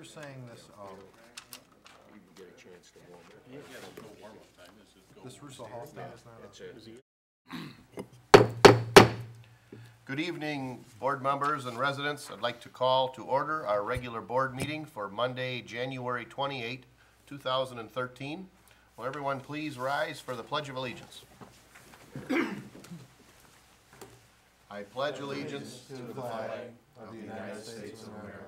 You're saying this, You can get a chance to warm up. Yeah, there's no warm-up time, this is go. this Russo Hall thing is not That's a... it. Good evening, board members and residents. I'd like to call to order our regular board meeting for Monday, January 28, 2013. Will everyone please rise for the Pledge of Allegiance? I pledge allegiance To the flag of the United States of America,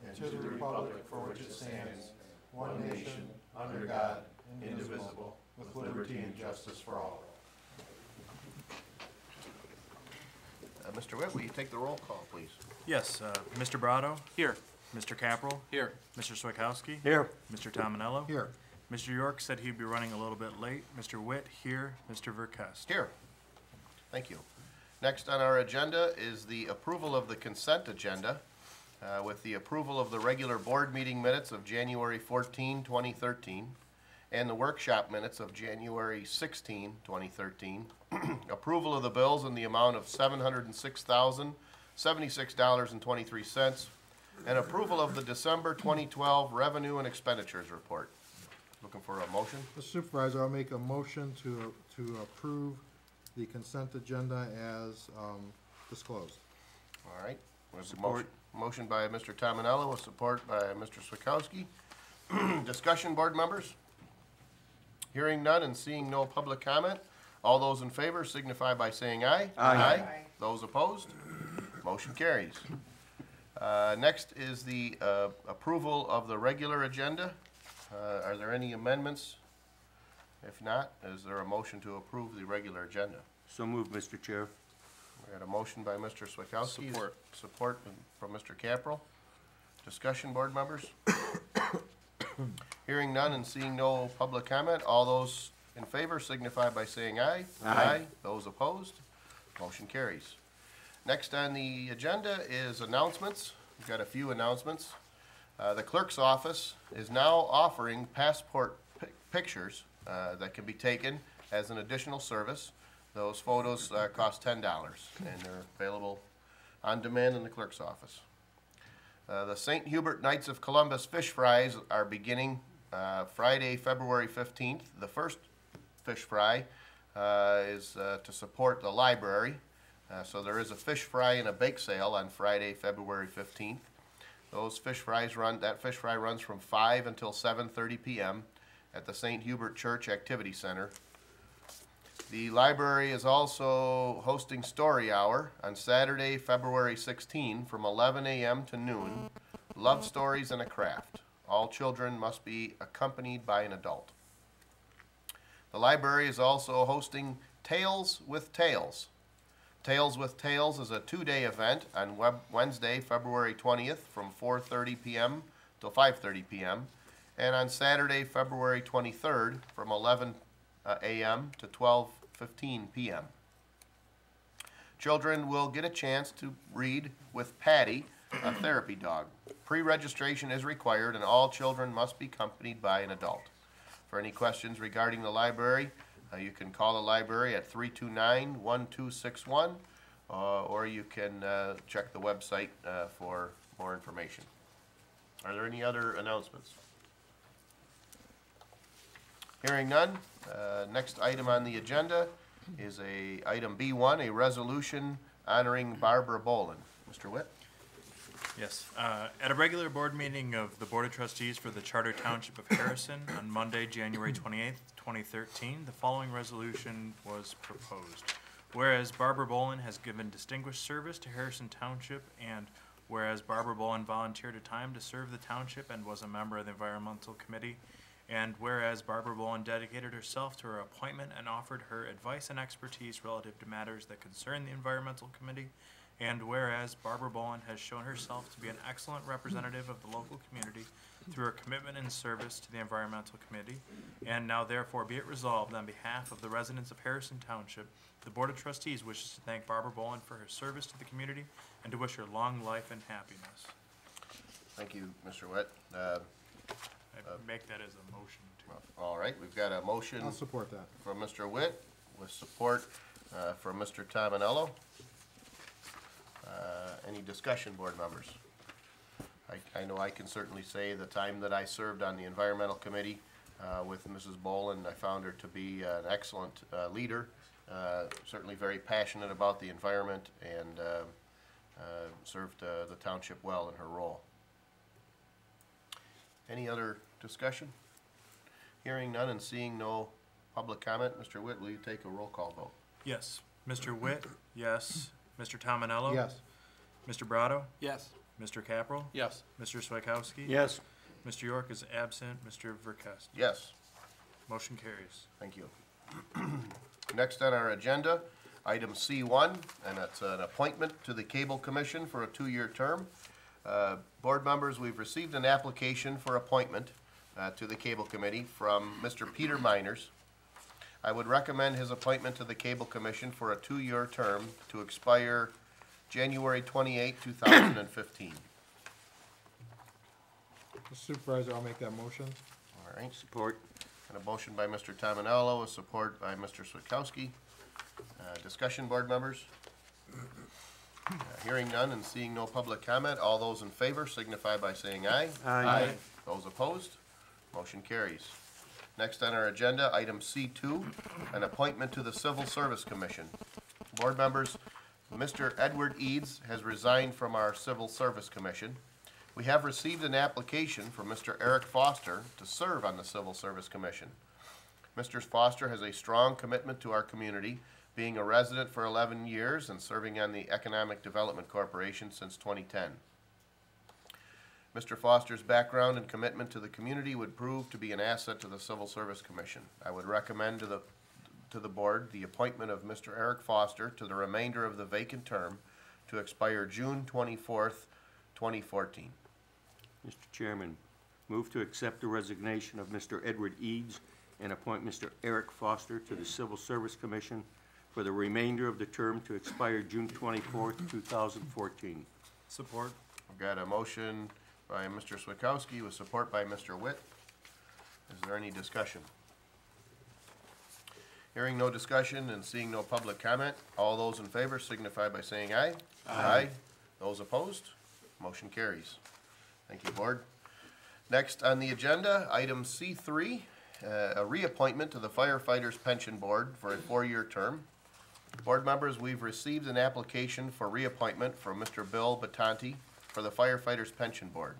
and to the republic for which it stands, one nation, under God, indivisible, with liberty and justice for all. Mr. Witt, will you take the roll call, please? Yes, Mr. Brado? Here. Mr. Capral? Here. Mr. Swikowski? Here. Mr. Tominello? Here. Mr. York said he'd be running a little bit late. Mr. Witt, here. Mr. Verkest? Here. Thank you. Next on our agenda is the approval of the consent agenda with the approval of the regular board meeting minutes of January 14, 2013, and the workshop minutes of January 16, 2013. Approval of the bills in the amount of $706,076.23, and approval of the December 2012 revenue and expenditures report. Looking for a motion? Mr. Supervisor, I'll make a motion to approve the consent agenda as disclosed. All right. We have a Support. motion by Mr. Tominello with support by Mr. Swikowski. Discussion, board members? Hearing none and seeing no public comment, all those in favor signify by saying aye. Aye. Those opposed? Motion carries. Next is the approval of the regular agenda. Are there any amendments? If not, is there a motion to approve the regular agenda? So moved, Mr. Chair. We had a motion by Mr. Swikowski. Support. Support from Mr. Capral. Discussion, board members? Hearing none and seeing no public comment, all those in favor signify by saying aye. Aye. Those opposed? Motion carries. Next on the agenda is announcements. We've got a few announcements. The clerk's office is now offering passport pictures that can be taken as an additional service. Those photos cost $10, and they're available on demand in the clerk's office. The St. Hubert Knights of Columbus fish fries are beginning Friday, February 15th. The first fish fry is to support the library. So there is a fish fry and a bake sale on Friday, February 15th. Those fish fries that fish fry runs from 5 until 7:30 p.m. at the St. Hubert Church Activity Center. The library is also hosting Story Hour on Saturday, February 16 from 11 a.m. to noon. Love stories and a craft. All children must be accompanied by an adult. The library is also hosting Tales with Tales. Tales with Tales is a 2-day event on Wednesday, February 20th from 4:30 p.m. till 5:30 p.m. and on Saturday, February 23rd from 11 a.m. to 12:15 p.m. Children will get a chance to read with Patty, a therapy dog. Pre-registration is required and all children must be accompanied by an adult. For any questions regarding the library, you can call the library at 329-1261 or you can check the website for more information. Are there any other announcements? Hearing none, next item on the agenda is item B1, a resolution honoring Barbara Bolin. Mr. Witt? Yes. At a regular board meeting of the Board of Trustees for the Charter Township of Harrison on Monday, January 28th, 2013, the following resolution was proposed. Whereas Barbara Bolin has given distinguished service to Harrison Township, and whereas Barbara Bolin volunteered her time to serve the township and was a member of the Environmental Committee, and whereas Barbara Bolin dedicated herself to her appointment and offered her advice and expertise relative to matters that concern the Environmental Committee, and whereas Barbara Bolin has shown herself to be an excellent representative of the local community through her commitment and service to the Environmental Committee, and now therefore be it resolved on behalf of the residents of Harrison Township, the Board of Trustees wishes to thank Barbara Bolin for her service to the community and to wish her long life and happiness. Thank you, Mr. Witt. I make that as a motion too. All right, we've got a motion I'll support that. from Mr. Witt with support from Mr. Tominello. Any discussion, board members? I know I can certainly say the time that I served on the environmental committee with Mrs. Boland, I found her to be an excellent leader, certainly very passionate about the environment, and served the township well in her role. Any other discussion? Hearing none and seeing no public comment, Mr. Witt, will you take a roll call vote? Yes. Mr. Witt, yes. Mr. Tominello? Yes. Mr. Brado? Yes. Mr. Capral? Yes. Mr. Swakowski? Yes. Mr. York is absent. Mr. Verkest? Yes. Motion carries. Thank you. Next on our agenda, item C1, and it's an appointment to the Cable Commission for a 2-year term. Board members, we've received an application for appointment to the Cable Committee from Mr. Peter Miners. I would recommend his appointment to the Cable Commission for a 2-year term to expire January 28, 2015. Mr. Supervisor, I'll make that motion. All right. Support. And a motion by Mr. Tominello, a support by Mr. Swakowski. Discussion, board members? Hearing none and seeing no public comment, all those in favor signify by saying aye. Aye. Those opposed, motion carries. Next on our agenda, item C2, an appointment to the Civil Service Commission. Board members, Mr. Edward Eads has resigned from our Civil Service Commission. We have received an application from Mr. Eric Foster to serve on the Civil Service Commission. Mr. Foster has a strong commitment to our community, being a resident for 11 years and serving on the Economic Development Corporation since 2010. Mr. Foster's background and commitment to the community would prove to be an asset to the Civil Service Commission. I would recommend to the board the appointment of Mr. Eric Foster to the remainder of the vacant term to expire June 24th, 2014. Mr. Chairman, move to accept the resignation of Mr. Edward Eads and appoint Mr. Eric Foster to the Civil Service Commission for the remainder of the term to expire June 24th, 2014. Support. I've got a motion by Mr. Swakowski with support by Mr. Witt. Is there any discussion? Hearing no discussion and seeing no public comment, all those in favor signify by saying aye. Aye. Those opposed, motion carries. Thank you, board. Next on the agenda, item C3, a reappointment to the Firefighters Pension Board for a 4-year term. Board members, we've received an application for reappointment from Mr. Bill Battanti for the Firefighters Pension Board.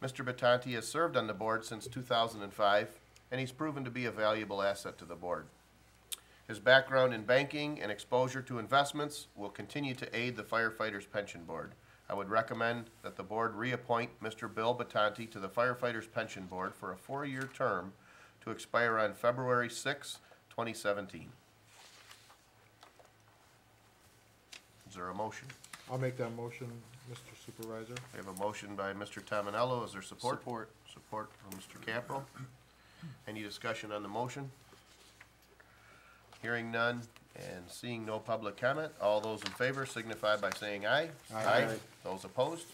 Mr. Battanti has served on the board since 2005, and he's proven to be a valuable asset to the board. His background in banking and exposure to investments will continue to aid the Firefighters Pension Board. I would recommend that the board reappoint Mr. Bill Battanti to the Firefighters Pension Board for a 4-year term to expire on February 6, 2017. Is there a motion? I'll make that motion, Mr. Supervisor. We have a motion by Mr. Tominello. Is there support? Support. Support from Mr. Capral. Any discussion on the motion? Hearing none and seeing no public comment, all those in favor signify by saying aye. Aye. Those opposed,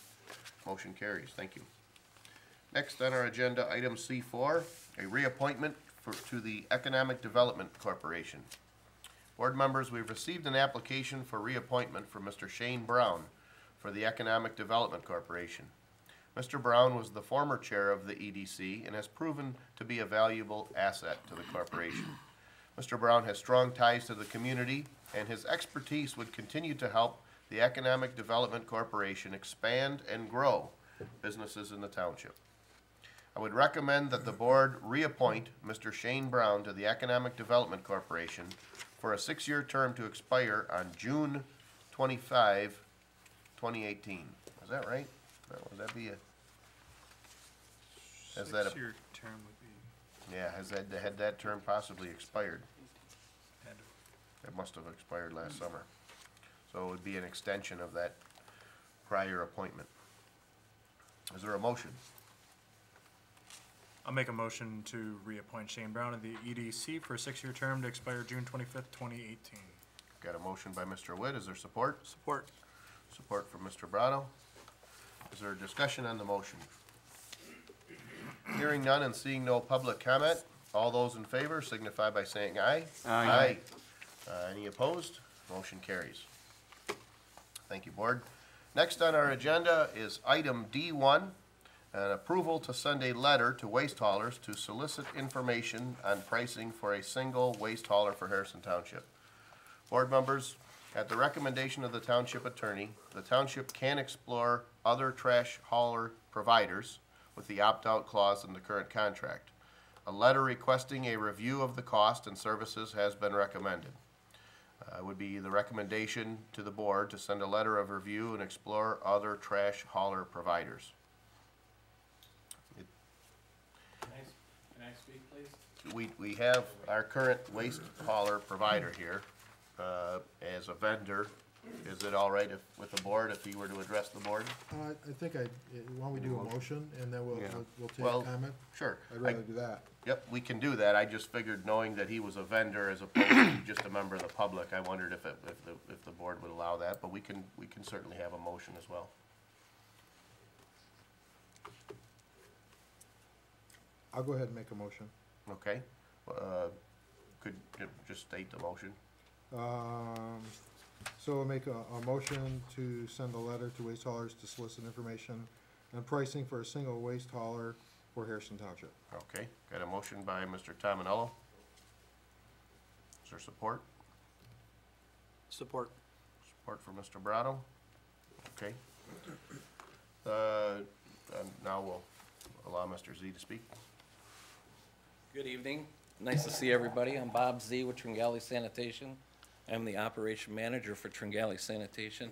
motion carries. Thank you. Next on our agenda, item C4, a reappointment to the Economic Development Corporation. Board members, we've received an application for reappointment from Mr. Shane Brown for the Economic Development Corporation. Mr. Brown was the former chair of the EDC and has proven to be a valuable asset to the corporation. Mr. Brown has strong ties to the community, and his expertise would continue to help the Economic Development Corporation expand and grow businesses in the township. I would recommend that the board reappoint Mr. Shane Brown to the Economic Development Corporation for a 6-year term to expire on June 25, 2018. Is that right? Would that be a? Is that a? 6-year term would be. Yeah, had that term possibly expired? had- It must have expired last summer. So it would be an extension of that prior appointment. Is there a motion? I'll make a motion to reappoint Shane Brown to the EDC for a 6-year term to expire June 25th, 2018. Got a motion by Mr. Witt. Is there support? Support. Support from Mr. Brado. Is there a discussion on the motion? Hearing none and seeing no public comment, all those in favor signify by saying aye. Any opposed? Motion carries. Thank you, board. Next on our agenda is item D1, an approval to send a letter to waste haulers to solicit information on pricing for a single waste hauler for Harrison Township. Board members, at the recommendation of the township attorney, the township can explore other trash hauler providers with the opt-out clause in the current contract. A letter requesting a review of the cost and services has been recommended. Would be the recommendation to the board to send a letter of review and explore other trash hauler providers. Can I speak, please? We have our current waste hauler provider here, as a vendor. Is it all right with the board if he were to address the board? I think why don't we do a motion, and then we'll Yeah. take Well, comment? Sure. I'd rather do that. Yep, we can do that. I just figured knowing that he was a vendor as opposed to just a member of the public, I wondered if the board would allow that, but we can certainly have a motion as well. I'll go ahead and make a motion. Okay? Could you just state the motion? So I'll make a motion to send a letter to waste haulers to solicit information on pricing for a single waste hauler for Harrison Township. Okay, got a motion by Mr. Tominello. Is there support? Support. Support for Mr. Brado? Okay. And now we'll allow Mr. Z to speak. Good evening. Nice to see everybody. I'm Bob Z with Tringali Sanitation. I'm the operation manager for Tringali Sanitation.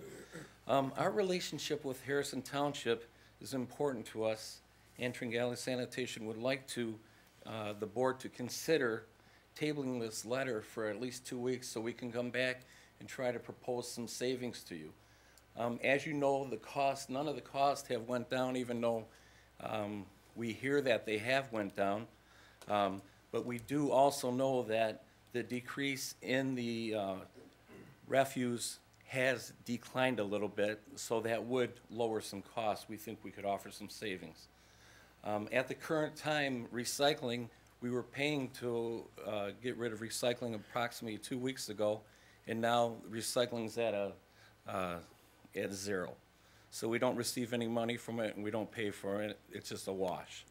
Our relationship with Harrison Township is important to us, and Tringali Sanitation would like the board to consider tabling this letter for at least 2 weeks so we can come back and try to propose some savings to you. As you know, none of the costs have went down, even though we hear that they have went down. But we do also know that the decrease in the refuse has declined a little bit, so that would lower some costs. We think we could offer some savings. At the current time, recycling, we were paying to get rid of recycling approximately 2 weeks ago, and now recycling's at zero. So we don't receive any money from it, and we don't pay for it. It's just a wash.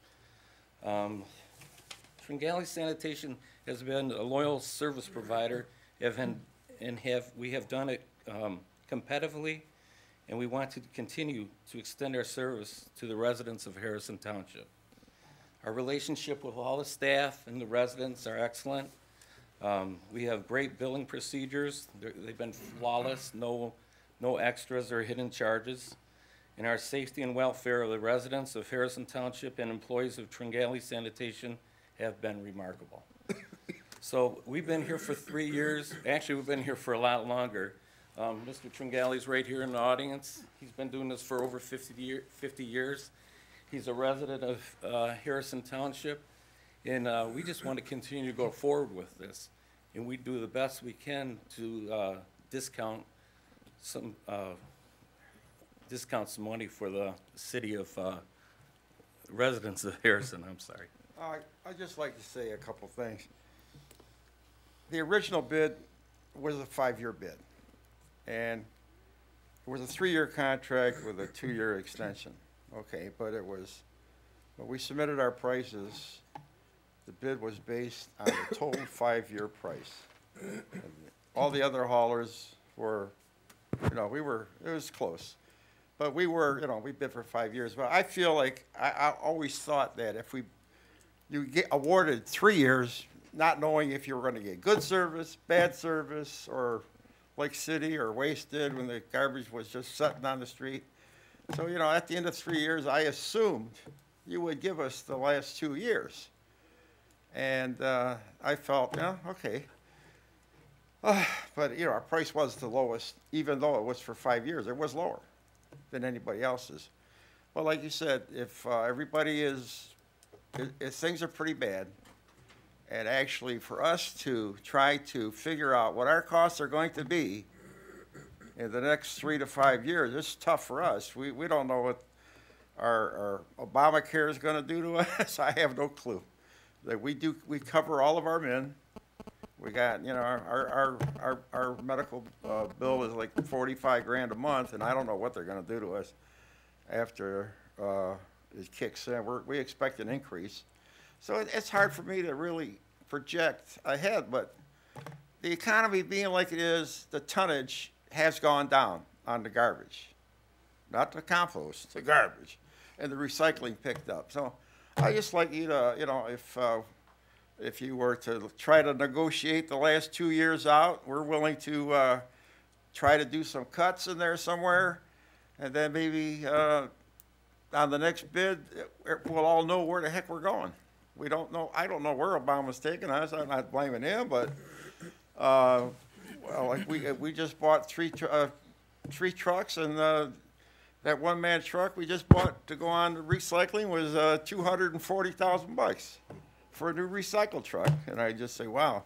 Tringali Sanitation has been a loyal service provider, we have done it competitively, and we want to continue to extend our service to the residents of Harrison Township. Our relationship with all the staff and the residents are excellent. We have great billing procedures. They've been flawless, no extras or hidden charges. And our safety and welfare of the residents of Harrison Township and employees of Tringali Sanitation have been remarkable. So we've been here for 3 years. Actually, we've been here for a lot longer. Mr. Tringali's right here in the audience. He's been doing this for over 50 years. He's a resident of Harrison Township, and we just want to continue to go forward with this. And we do the best we can to discount some money for the city of residents of Harrison. I'm sorry. I'd just like to say a couple things. The original bid was a 5-year bid, and it was a 3-year contract with a 2-year extension. Okay, but when we submitted our prices, the bid was based on the total 5-year price. And all the other haulers were, it was close. But we bid for 5 years. But I feel like, I always thought that if you get awarded 3 years, not knowing if you were going to get good service, bad service, or like City or Waste did when the garbage was just sitting on the street. So, at the end of 3 years, I assumed you would give us the last 2 years. And I felt, okay. But, our price was the lowest, even though it was for 5 years. It was lower than anybody else's. Well, like you said, if everybody if things are pretty bad, and actually for us to try to figure out what our costs are going to be in the next 3 to 5 years, it's tough for us. We don't know what our Obamacare is going to do to us. I have no clue. That we cover all of our men We got, you know, our medical, bill is like 45 grand a month, and I don't know what they're gonna do to us after, it kicks in. We expect an increase. So it's hard for me to really project ahead, but the economy being like it is, the tonnage has gone down on the garbage. Not the compost, the garbage, and the recycling picked up. So I just like you to, you know, if you were to try to negotiate the last 2 years out, we're willing to try to do some cuts in there somewhere, and then maybe on the next bid, we'll all know where the heck we're going. We don't know. I don't know where Obama's taking us. I'm not blaming him, but well, like we just bought three trucks, and that one-man truck we just bought to go on to recycling was $240,000 for a new recycle truck. And I just say, wow.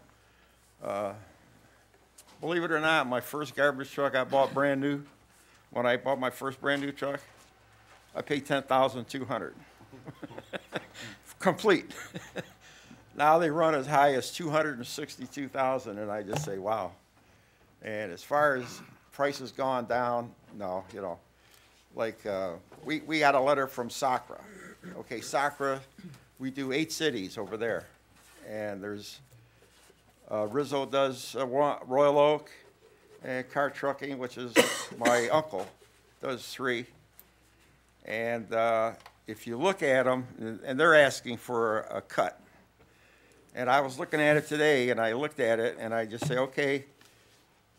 Believe it or not, my first garbage truck I bought brand new. When I bought my first brand new truck, I paid $10,200. Complete. Now they run as high as $262,000, and I just say, wow. And as far as prices gone down, no, you know, like we got a letter from Sacra. Okay, Sacra, we do 8 cities over there, and there's Rizzo does Royal Oak, and Car Trucking, which is my uncle, does 3. And if you look at them, and they're asking for a cut. And I was looking at it today, and I looked at it, and I just say, okay,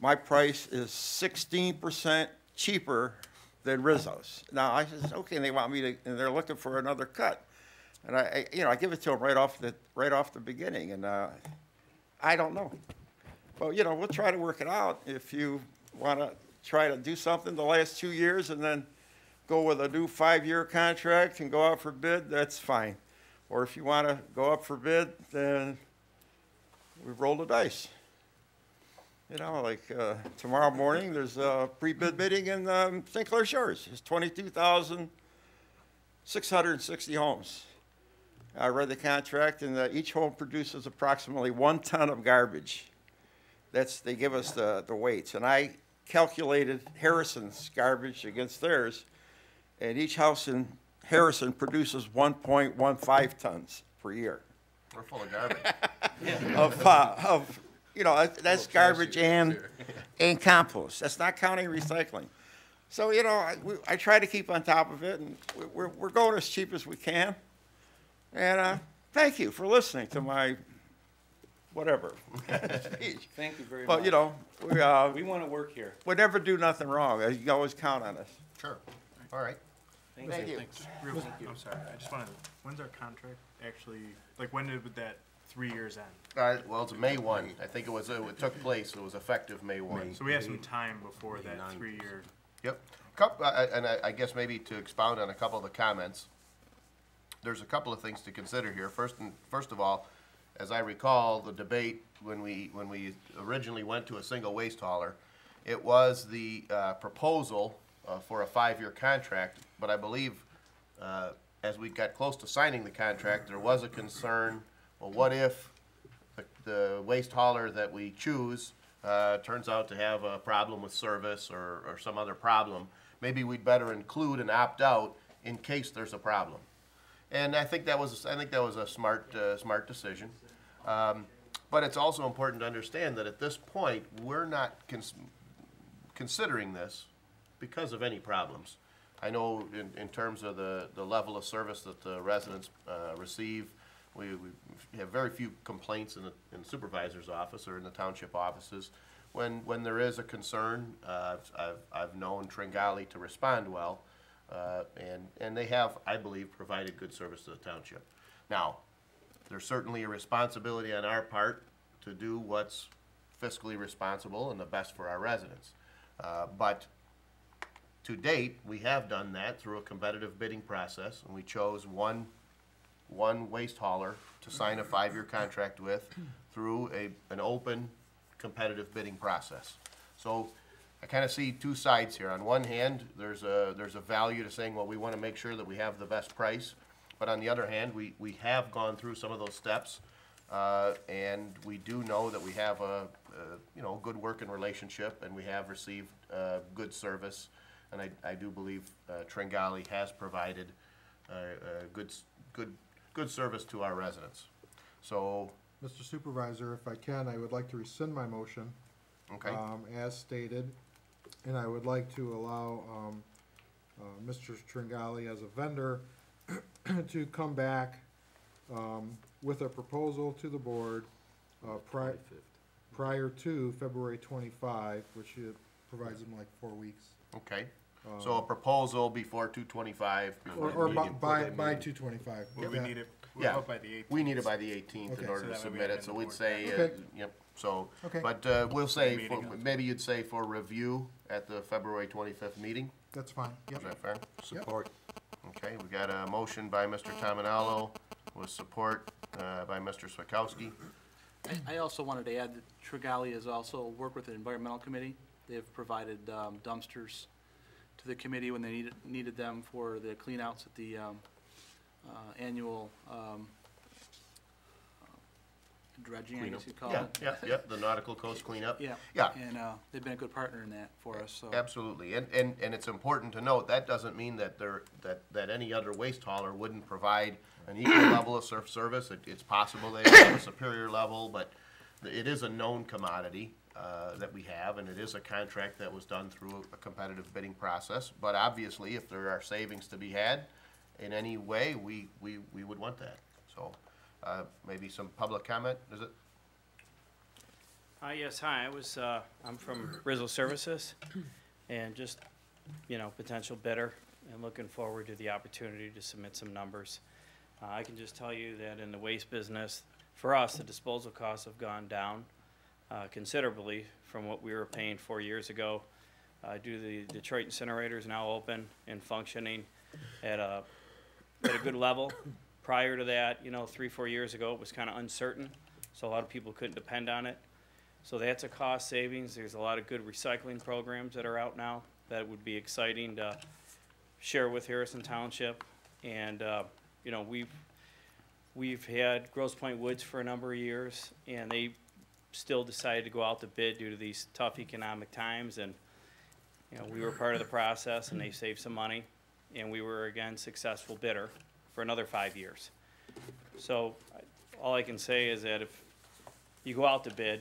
my price is 16% cheaper than Rizzo's. Now, I said, okay, and they want me to, and they're looking for another cut. And I you know, I give it to them right off the beginning, and I don't know. But, you know, we'll try to work it out. If you want to try to do something the last 2 years and then go with a new 5-year contract and go out for bid, that's fine. Or if you want to go up for bid, then we roll the dice. You know, like tomorrow morning, there's a pre-bid bidding in St. Clair Shores. It's 22,660 homes. I read the contract, and each home produces approximately 1 ton of garbage. They give us the weights. And I calculated Harrison's garbage against theirs, and each house in Harrison produces 1.15 tons per year. We're full of garbage. of you know, that's garbage and compost. That's not counting recycling. So, you know, I try to keep on top of it, and we're going as cheap as we can. And thank you for listening to my whatever speech. Thank you very much. But, you know, We want to work here. we never do nothing wrong. You can always count on us. Sure. All right. Thank you. Real quick, I'm sorry, I just wanted, when's our contract actually, like, when did that 3 years end? Well, it's May 1. I think it took place, it was effective May 1. So we have some time before that 3-year. Yep. And I guess maybe to expound on a couple of the comments, there's a couple of things to consider here. First of all, as I recall, the debate when we originally went to a single waste hauler, it was the proposal for a 5-year contract, but I believe as we got close to signing the contract, there was a concern, well, what if the waste hauler that we choose turns out to have a problem with service or some other problem? Maybe we'd better include an opt-out in case there's a problem. And I think that was a smart decision. But it's also important to understand that at this point, we're not considering this because of any problems. I know in terms of the level of service that the residents receive, we have very few complaints in the supervisor's office or in the township offices. When there is a concern, I've known Tringali to respond well, and they have, I believe, provided good service to the township. Now, there's certainly a responsibility on our part to do what's fiscally responsible and the best for our residents. But to date, we have done that through a competitive bidding process, and we chose one waste hauler to sign a 5-year contract with through an open, competitive bidding process. So I kind of see 2 sides here. On one hand, there's a value to saying, well, we want to make sure that we have the best price. But on the other hand, we have gone through some of those steps And we do know that we have a you know, good working relationship, and we have received good service. And I do believe Tringali has provided good service to our residents. So, Mr. Supervisor, if I can, I would like to rescind my motion, okay, as stated, and I would like to allow, Mr. Tringali as a vendor to come back, with a proposal to the board, prior to February 25, which it provides them like 4 weeks. okay. So a proposal before 2/25. Or by 2/25. Well, we need it, we're Yeah. out by the 18th. We need it by the 18th in Okay. order So to that way we submit have it, so it we'd board. say, Okay. yep, so, Okay. but, we'll say, Meeting for- on- maybe you'd say for review at the February 25th meeting, That's fine, is yep. that fair? Support. Okay, we got a motion by Mr. Tominello with support, by Mr. Swakowski. I also wanted to add that Tringali has also worked with the environmental committee. They've provided dumpsters to the committee when they needed them for the cleanouts at the annual dredging, I guess you'd call Yeah, it. yeah, the nautical coast cleanup. Yeah. Yeah. And they've been a good partner in that for us, so. Absolutely, and it's important to note, that doesn't mean that that any other waste hauler wouldn't provide an equal level of service. It's possible they have a superior level, but it is a known commodity, that we have, and it is a contract that was done through a competitive bidding process. But obviously, if there are savings to be had in any way, we would want that. So, maybe some public comment, is it? Yes, hi, I'm from Rizzo Services, and just, potential bidder, and looking forward to the opportunity to submit some numbers. I can just tell you that in the waste business, for us, the disposal costs have gone down considerably from what we were paying 4 years ago. Due to the Detroit incinerator is now open and functioning at a good level. Prior to that, 3-4 years ago, it was kind of uncertain, so a lot of people couldn't depend on it. So that's a cost savings. There's a lot of good recycling programs that are out now that would be exciting to share with Harrison Township. And, we've had Grosse Pointe Woods for a number of years, and they still decided to go out to bid due to these tough economic times. And, we were part of the process, and they saved some money, and we were, again, successful bidder for another 5 years. So all I can say is that if you go out to bid,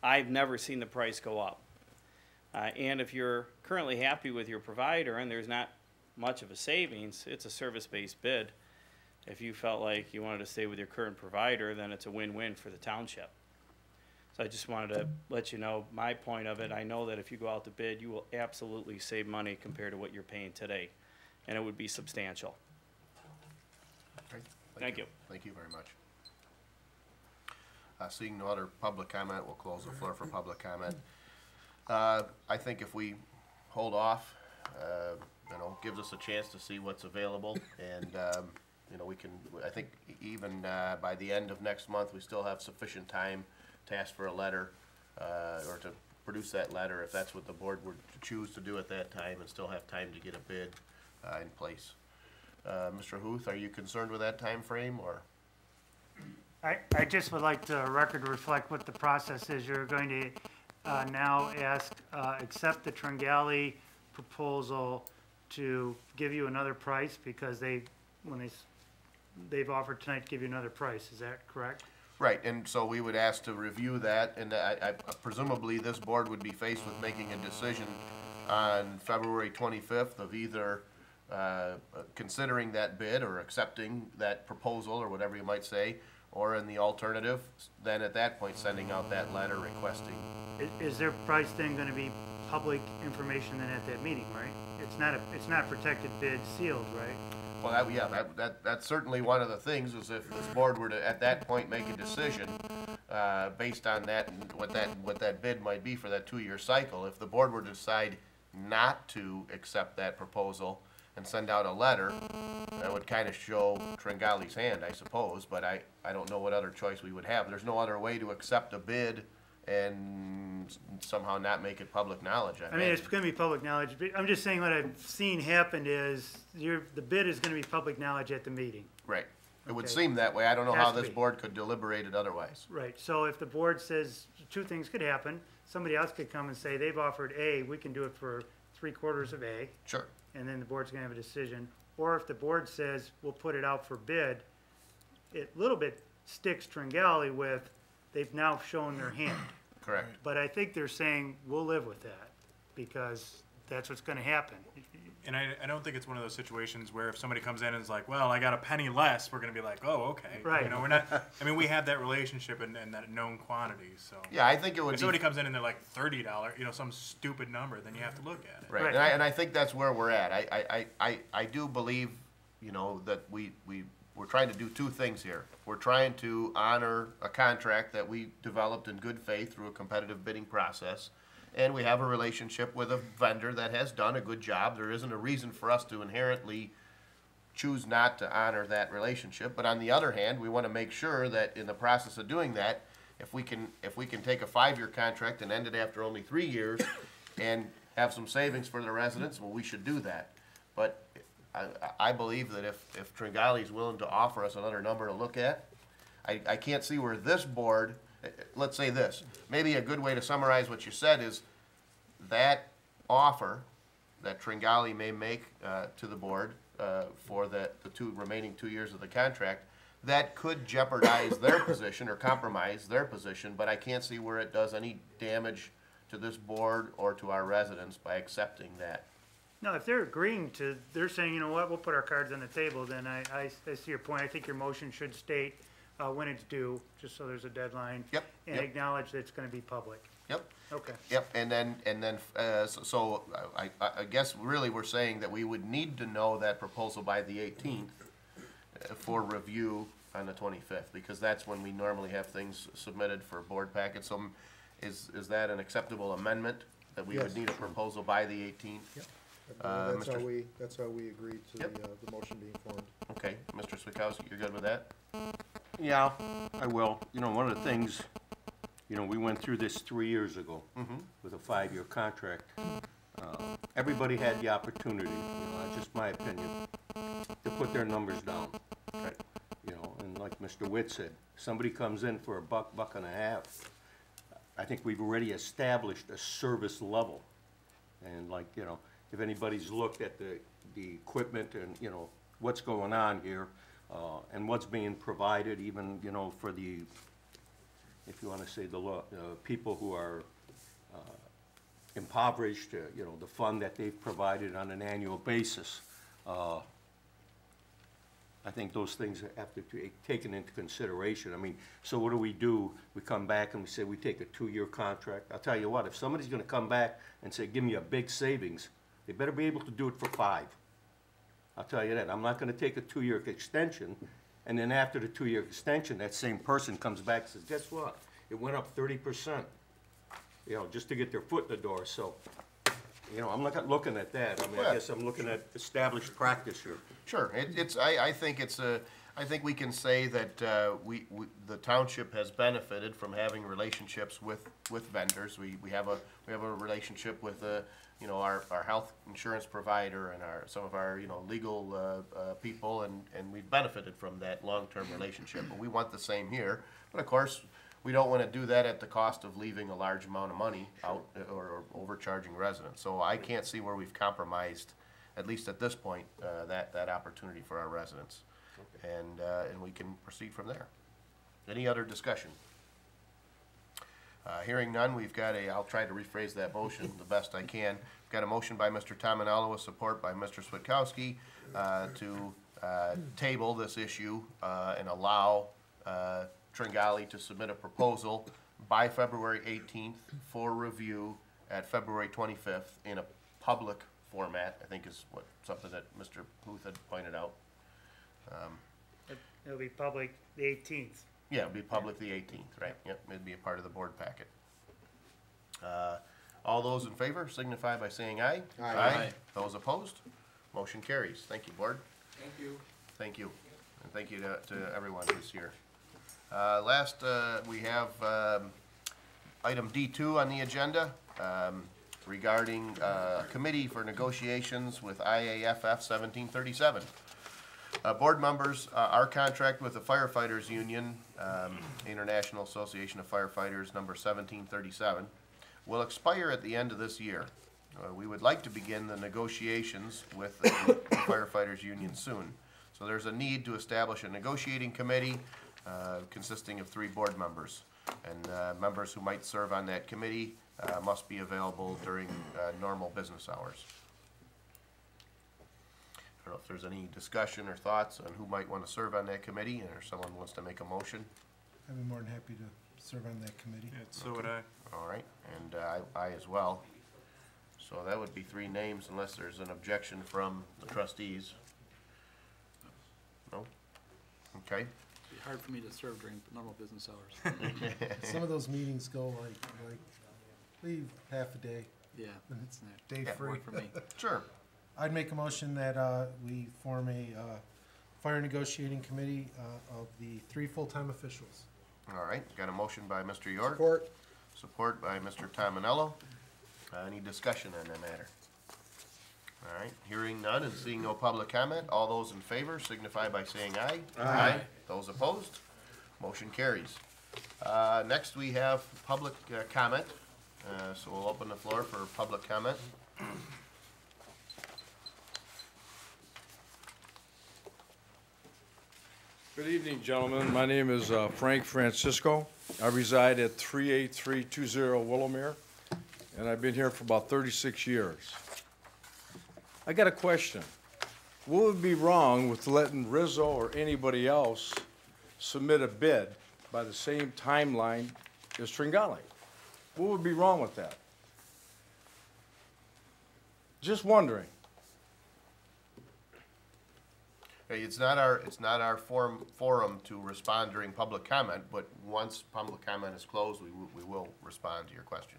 I've never seen the price go up. And if you're currently happy with your provider and there's not much of a savings, it's a service-based bid. If you felt like you wanted to stay with your current provider, then it's a win-win for the township. So I just wanted to let you know my point of it. I know that if you go out to bid, you will absolutely save money compared to what you're paying today, and it would be substantial. Okay, Thank you. Thank you very much. Seeing no other public comment, we'll close the floor for public comment. I think if we hold off, gives us a chance to see what's available, and, we can, I think even by the end of next month, we still have sufficient time to ask for a letter, or to produce that letter, if that's what the board would choose to do at that time, and still have time to get a bid in place. Mr. Huth, are you concerned with that time frame, or? I just would like the record to reflect what the process is. You're going to now accept the Tringali proposal to give you another price, because they've offered tonight to give you another price. Is that correct? Right, and so we would ask to review that, and I presumably this board would be faced with making a decision on February 25th of either considering that bid or accepting that proposal, or whatever you might say, or in the alternative, then at that point, sending out that letter requesting. Is their price then going to be public information then at that meeting, right? It's not protected bid sealed, right? Well, that's certainly one of the things, is if this board were to, at that point, make a decision, based on that, and what that bid might be for that 2-year cycle. If the board were to decide not to accept that proposal and send out a letter, that would kind of show Tringali's hand, I suppose, but I don't know what other choice we would have. There's no other way to accept a bid and somehow not make it public knowledge. I mean, it's going to be public knowledge, but I'm just saying what I've seen happen is the bid is going to be public knowledge at the meeting. Right. It would Okay. seem that way. I don't know how Has to this be. board could deliberate it otherwise. Right, so if the board says, two things could happen. Somebody else could come and say, they've offered A, we can do it for 3/4 of A, Sure. and then the board's gonna have a decision. Or if the board says, we'll put it out for bid, it little bit sticks Tringali with, they've now shown their hand. Correct. But I think they're saying, we'll live with that, because that's what's gonna happen. And I don't think it's one of those situations where if somebody comes in and is like, well, I got a penny less, we're gonna be like, oh, okay. Right. You know, we're not, I mean, we have that relationship and that known quantity, so. Yeah, I think it would If be. somebody comes in and they're like $30, you know, some stupid number, then you have to look at it. Right, Right. and I think that's where we're at. I do believe, you know, that we're trying to do two things here. We're trying to honor a contract that we developed in good faith through a competitive bidding process. And we have a relationship with a vendor that has done a good job. There isn't a reason for us to inherently choose not to honor that relationship. But on the other hand, we want to make sure that in the process of doing that, if we can take a 5-year contract and end it after only 3 years and have some savings for the residents, well, we should do that. But I believe that if Tringali is willing to offer us another number to look at, I can't see where this board, let's say this, maybe a good way to summarize what you said is that offer that Tringali may make to the board for the remaining 2 years of the contract, that could jeopardize their position or compromise their position, but I can't see where it does any damage to this board or to our residents by accepting that. No, if they're agreeing to, they're saying, you know what, we'll put our cards on the table, then I see your point. I think your motion should state when it's due, just so there's a deadline. Yep, And yep. acknowledge that it's gonna be public. Yep. Okay. Yep, and then, so I guess really we're saying that we would need to know that proposal by the 18th for review on the 25th, because that's when we normally have things submitted for board packets. So is that an acceptable amendment, that we would Yes. need a proposal by the 18th? Yep. That's how Mr. that's how we agreed to Yep. the motion being formed. Okay, Mr. Swikowski, you're good with that? Yeah, I will. You know, one of the things, you know, we went through this 3 years ago with a 5-year contract. Everybody had the opportunity, you know, that's just my opinion, to put their numbers down. Right. You know, and like Mr. Witt said, somebody comes in for a buck, buck and a half. I think we've already established a service level. And like, you know, if anybody's looked at the equipment and, you know, what's going on here, and what's being provided, even, you know, for the, if you want to say people who are impoverished, you know, the fund that they've provided on an annual basis. I think those things have to be taken into consideration. I mean, so what do? We come back and we say we take a 2-year contract. I'll tell you what, if somebody's gonna come back and say, give me a big savings, they better be able to do it for 5. I'll tell you that. I'm not gonna take a 2-year extension, and then after the 2-year extension, that same person comes back and says, guess what? It went up 30%, you know, just to get their foot in the door. So, you know, I'm not looking at that. I mean, Well, I guess I'm looking at established practice here. Sure, I think we can say that, the township has benefited from having relationships with vendors. We have a relationship with, you know, our health insurance provider and some of our, you know, legal, people, and we've benefited from that long-term relationship. But we want the same here. But of course, we don't want to do that at the cost of leaving a large amount of money out or overcharging residents. So I can't see where we've compromised, at least at this point, that opportunity for our residents. And we can proceed from there. Any other discussion? Hearing none, we've got I'll try to rephrase that motion the best I can. We've got a motion by Mr. Tominello with support by Mr. Switkowski to table this issue and allow Tringali to submit a proposal by February 18th for review at February 25th in a public format, I think is something that Mr. Booth had pointed out. It'll be public the 18th. Yeah, it'll be public the 18th, right? Yep, it'd be a part of the board packet. All those in favor signify by saying aye. Aye. Those opposed? Motion carries. Thank you, board. Thank you. Thank you. And thank you to everyone who's here. Last, we have item D2 on the agenda regarding Committee for Negotiations with IAFF 1737. Board members, our contract with the firefighters union, International Association of Firefighters, number 1737, will expire at the end of this year. We would like to begin the negotiations with the firefighters union soon. So there's a need to establish a negotiating committee consisting of 3 board members. And members who might serve on that committee must be available during normal business hours. I don't know if there's any discussion or thoughts on who might want to serve on that committee, or someone wants to make a motion. I'd be more than happy to serve on that committee. So would I. All right, and I as well. So that would be 3 names unless there's an objection from the trustees. No? Okay. It'd be hard for me to serve during normal business hours. Some of those meetings go like leave half a day, Yeah, and it's yeah, day Yeah, free. work for me. Sure. I'd make a motion that we form a fire negotiating committee of the 3 full-time officials. All right, got a motion by Mr. York. Support. Support by Mr. Tominello. Any discussion on that matter? All right, hearing none and seeing no public comment, all those in favor signify by saying aye. Aye. Those opposed? Motion carries. Next, we have public comment. So we'll open the floor for public comment. Good evening, gentlemen. My name is Frank Francisco. I reside at 38320 Willowmere, and I've been here for about 36 years. I got a question. What would be wrong with letting Rizzo or anybody else submit a bid by the same timeline as Tringali? What would be wrong with that? Just wondering. Hey, it's not our forum to respond during public comment, but once public comment is closed, we will respond to your question.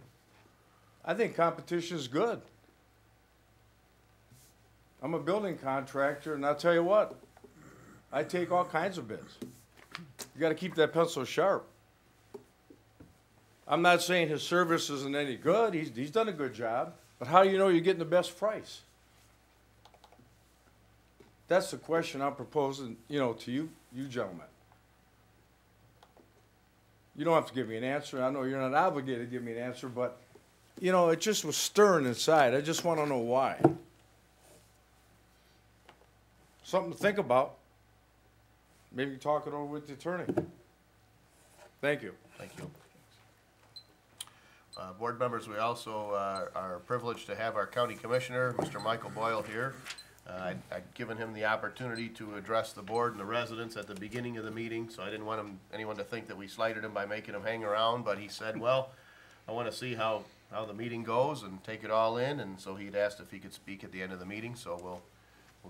I think competition is good. I'm a building contractor, and I'll tell you what, I take all kinds of bids. You gotta keep that pencil sharp. I'm not saying his service isn't any good, he's done a good job, but how do you know you're getting the best price? That's the question I'm proposing, to you gentlemen. You don't have to give me an answer. I know you're not obligated to give me an answer, but, it just was stirring inside. I just want to know why. Something to think about. Maybe talk it over with the attorney. Thank you. Thank you. Board members, we also are privileged to have our county commissioner, Mr. Michael Boyle, here. I'd given him the opportunity to address the board and the residents at the beginning of the meeting, so I didn't want anyone to think that we slighted him by making him hang around, but he said, well, I want to see how the meeting goes and take it all in, and so he'd asked if he could speak at the end of the meeting, so we'll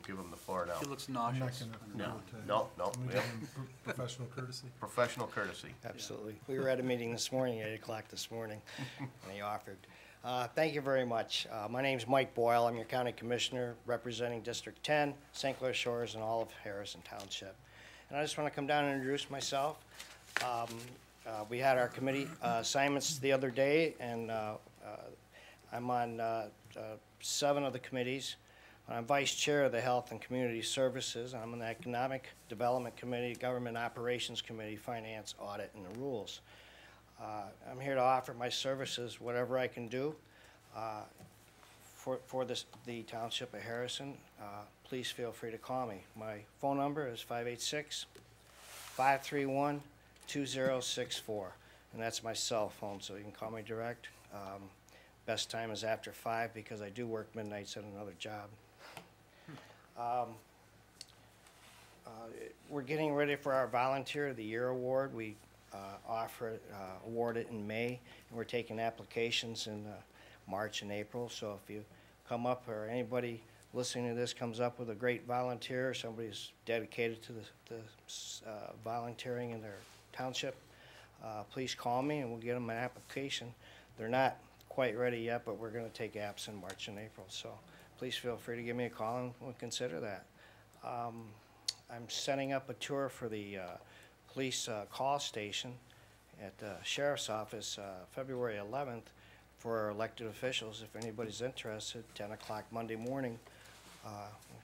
give him the floor now. He looks I'm not nauseous. gonna. No. I'm gonna give him professional courtesy. Professional courtesy. Absolutely. We were at a meeting this morning, at 8 o'clock this morning, and he offered. Thank you very much. My name's Mike Boyle. I'm your county commissioner representing District 10, St. Clair Shores, and all of Harrison Township. And I just want to come down and introduce myself. We had our committee assignments the other day, and I'm on 7 of the committees. I'm vice chair of the Health and Community Services. I'm on the Economic Development Committee, Government Operations Committee, Finance, Audit, and the Rules. I'm here to offer my services, whatever I can do, for the Township of Harrison. Please feel free to call me. My phone number is 586-531-2064, and that's my cell phone, so you can call me direct. Best time is after 5 because I do work midnights at another job. We're getting ready for our Volunteer of the Year Award. We award it in May, and we're taking applications in March and April. So if you come up, or anybody listening to this comes up with a great volunteer, somebody's dedicated to the volunteering in their township, please call me and we'll get them an application. They're not quite ready yet, but we're going to take apps in March and April. So please feel free to give me a call and we'll consider that. I'm setting up a tour for the police call station at the sheriff's office February 11th for our elected officials. If anybody's interested, 10 o'clock Monday morning.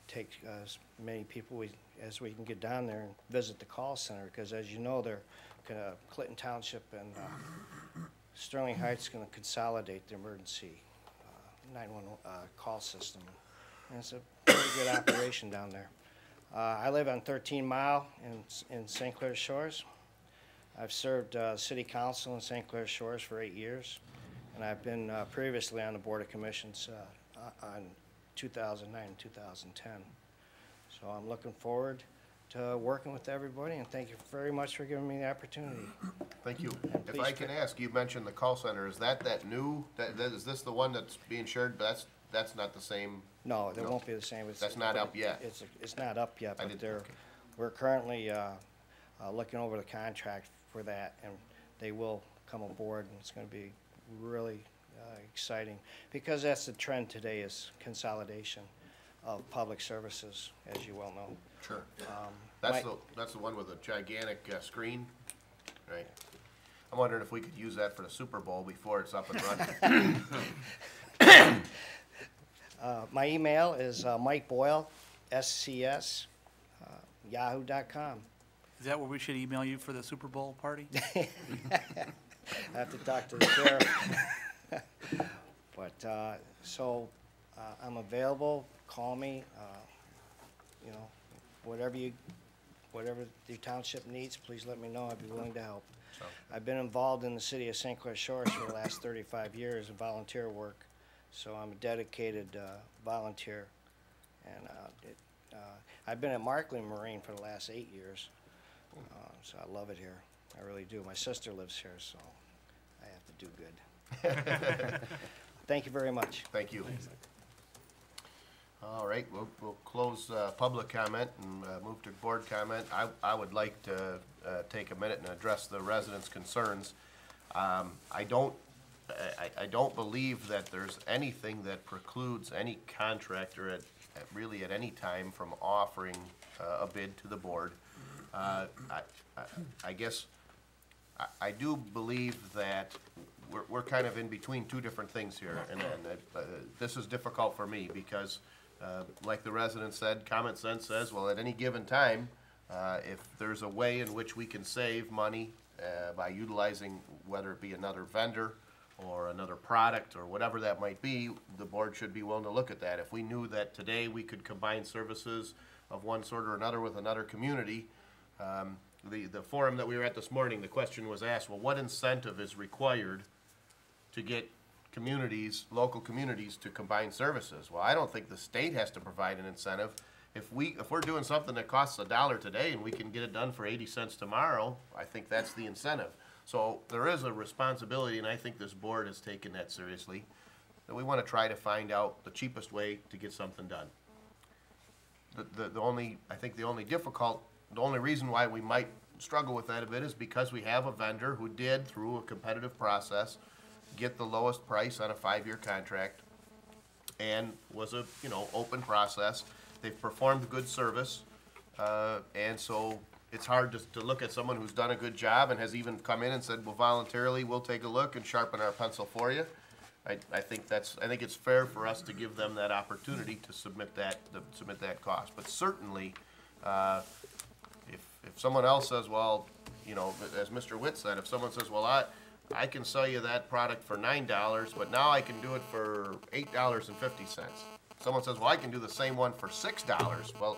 take as many people as we can get down there and visit the call center, because as you know, Clinton Township and Sterling Heights going to consolidate the emergency 911 call system. And it's a pretty good operation down there. I live on 13 Mile in St. Clair Shores. I've served city council in St. Clair Shores for 8 years, and I've been previously on the Board of Commissions on 2009 and 2010. So I'm looking forward to working with everybody, and thank you very much for giving me the opportunity. Thank you. And If I can ask, you mentioned the call center, is that new, is this the one that's being shared, but that's not the same? No, it No. won't be the same. It's- That's not up yet? It's not up yet, I but didn't- okay. we're currently looking over the contract for that, and they will come aboard, and it's gonna be really exciting, because that's the trend today, is consolidation of public services, as you well know. Sure. my- That's the one with the gigantic screen, right? I'm wondering if we could use that for the Super Bowl before it's up and running. My email is Mike Boyle, SCS, yahoo.com. Is that where we should email you for the Super Bowl party? I have to talk to the sheriff. But, I'm available, call me, you know, whatever your township needs, please let me know, I'd be willing to help. I've been involved in the city of St. Clair Shores for the last 35 years in volunteer work, so I'm a dedicated volunteer. And I've been at Markland Marine for the last 8 years, so I love it here. I really do. My sister lives here, so I have to do good. Thank you very much. Thank you. All right, we'll close public comment and move to board comment. I would like to take a minute and address the residents' concerns. I don't believe that there's anything that precludes any contractor really at any time from offering a bid to the board. I guess I do believe that we're kind of in between two different things here, and this is difficult for me because, like the resident said, common sense says, well, at any given time, if there's a way in which we can save money by utilizing, whether it be another vendor or another product or whatever that might be, the board should be willing to look at that. If we knew that today we could combine services of one sort or another with another community, the forum that we were at this morning, the question was asked, well, what incentive is required to get communities, local communities, to combine services? Well, I don't think the state has to provide an incentive. If we're doing something that costs $1 today and we can get it done for 80 cents tomorrow, I think that's the incentive. So there is a responsibility, and I think this board has taken that seriously, that we want to try to find out the cheapest way to get something done. The only reason why we might struggle with that a bit is because we have a vendor who did, through a competitive process, get the lowest price on a 5-year contract, and was a, open process. They've performed good service, and so it's hard to look at someone who's done a good job and has even come in and said, well, voluntarily, we'll take a look and sharpen our pencil for you. I think it's fair for us to give them that opportunity to submit that cost. But certainly, if someone else says, well, as Mr. Witt said, if someone says, well, I can sell you that product for $9, but now I can do it for $8.50. Someone says, well, I can do the same one for $6. Well,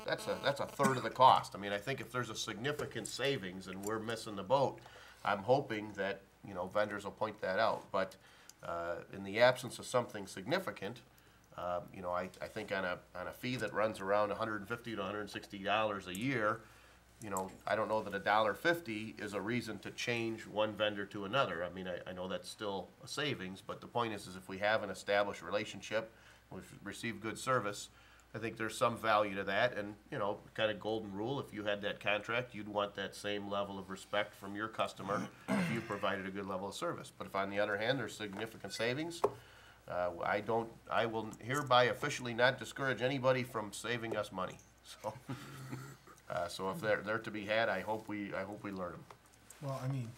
that's a third of the cost. I mean, I think if there's a significant savings and we're missing the boat, I'm hoping that, vendors will point that out. But in the absence of something significant, I think on a fee that runs around $150 to $160 a year, I don't know that $1.50 is a reason to change one vendor to another. I mean, I know that's still a savings, but the point is if we have an established relationship, we've received good service, I think there's some value to that. And, kind of golden rule, if you had that contract, you'd want that same level of respect from your customer if you provided a good level of service. But if on the other hand, there's significant savings, I will hereby officially not discourage anybody from saving us money. So, so if they're to be had, I hope we learn them. Well, I mean,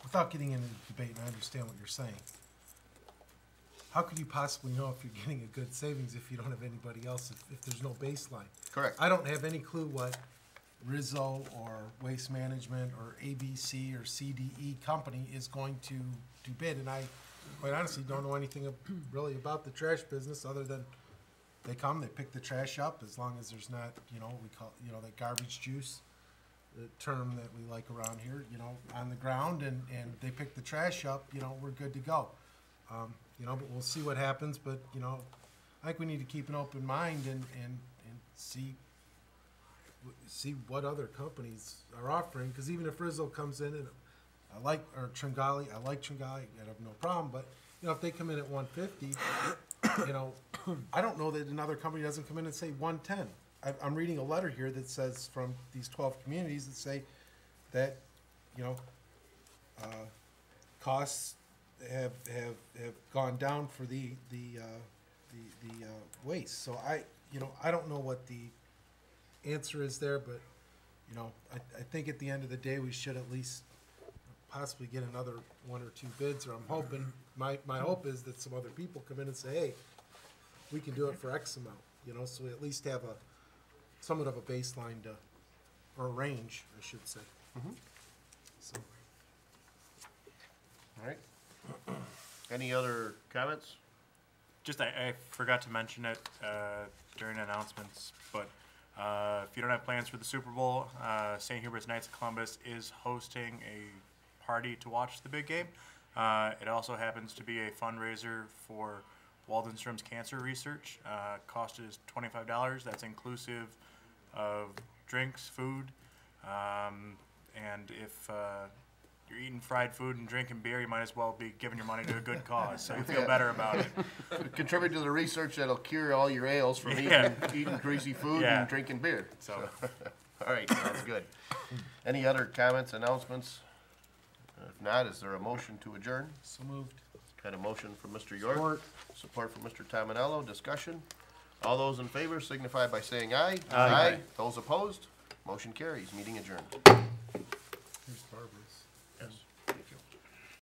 without getting into the debate, and I understand what you're saying, how could you possibly know if you're getting a good savings if you don't have anybody else, if there's no baseline? Correct. I don't have any clue what Rizzo or Waste Management or ABC or CDE company is going to bid, and I quite honestly don't know anything really about the trash business other than they come, they pick the trash up, as long as there's not, we call, that garbage juice, the term that we like around here, on the ground, and they pick the trash up, we're good to go. But we'll see what happens, but, I think we need to keep an open mind and see what other companies are offering, because even if Rizzo comes in and Tringali, I like Tringali, I have no problem, but, if they come in at 150, I don't know that another company doesn't come in and say 110. I'm reading a letter here that says from these 12 communities that say that, costs have gone down for the waste. So I don't know what the answer is there, but, I think at the end of the day, we should at least possibly get another 1 or 2 bids, or I'm hoping, my hope is that some other people come in and say, hey, we can do it for X amount, so we at least have somewhat of a baseline or a range, I should say. So. All right. Any other comments? Just, I forgot to mention it during announcements, but if you don't have plans for the Super Bowl, St. Hubert's Knights of Columbus is hosting a party to watch the big game. It also happens to be a fundraiser for Waldenstrom's cancer research. Cost is $25. That's inclusive of drinks, food, and if you're eating fried food and drinking beer, you might as well be giving your money to a good cause, so you feel better about it. Contribute to the research that'll cure all your ails from eating greasy food and drinking beer. So. All right, that's good. Any other comments, announcements? If not, is there a motion to adjourn? So moved. Got a motion from Mr. York. Support from Mr. Tominello. Discussion. All those in favor signify by saying aye. Aye. Those opposed? Motion carries. Meeting adjourned.